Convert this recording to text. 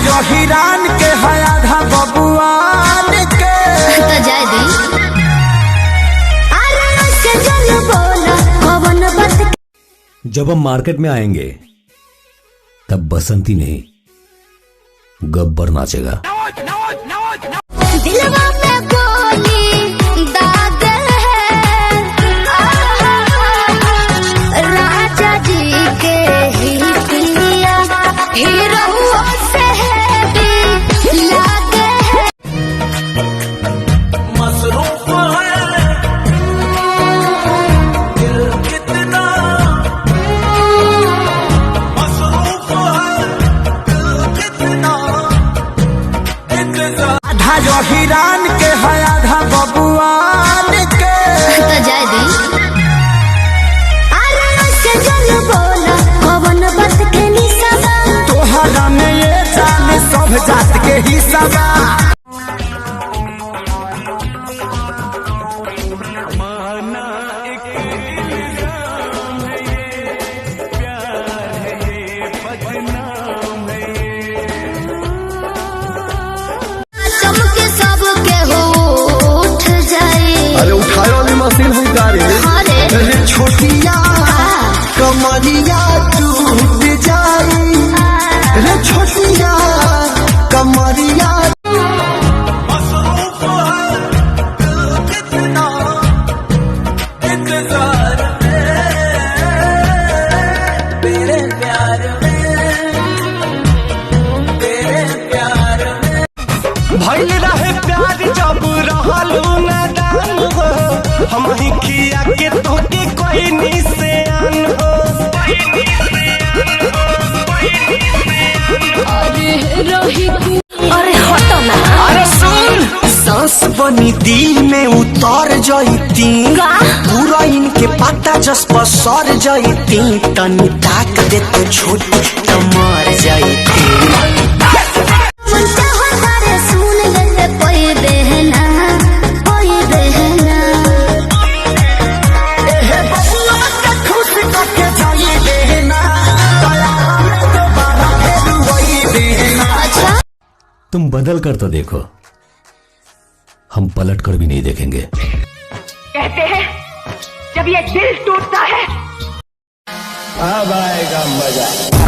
जो हिरान के है आधा बबुआन के तो जाए दी। जब हम मार्केट में आएंगे तब बसंती नहीं गब्बर नाचेगा। दिलवा में गोली दाग है राजा जी के ही पिया हीरो से भी लागे है। मसरूफ है दिल कितना मसरूफ है दिल कितना आधा जो हिरान के है आधा बबुआन के तो जाए दी। तोहरा में ये जान सब जात के ही सगा। चमके सबके हो उठ जाए। अरे उठाए वाली मशीन है गाड़ी। अरे छोटिया कमरिया टूट जाए। अरे छोटिया कमरिया मसरूफ है दिल कितना इंतजार तेरे प्यार में तेरे प्यार में भइल रहे प्यार जब रहलू नादान हो हम ही किया के तोके कोई निशान हो। अरे हटो ना। अरे सुन सांस बनी दिल में उतर जाती पूरा इनके पता जस पर सर जाती तनी ताक दे तो छोटी तो मर जाती। सुन ले कोई बहना कोई बहना खुश करके जाइए देना दोबारा फिर वही देना। अच्छा तुम बदल कर तो देखो, हम पलट कर भी नहीं देखेंगे। कहते हैं जब ये दिल टूटता है अब आएगा मजा।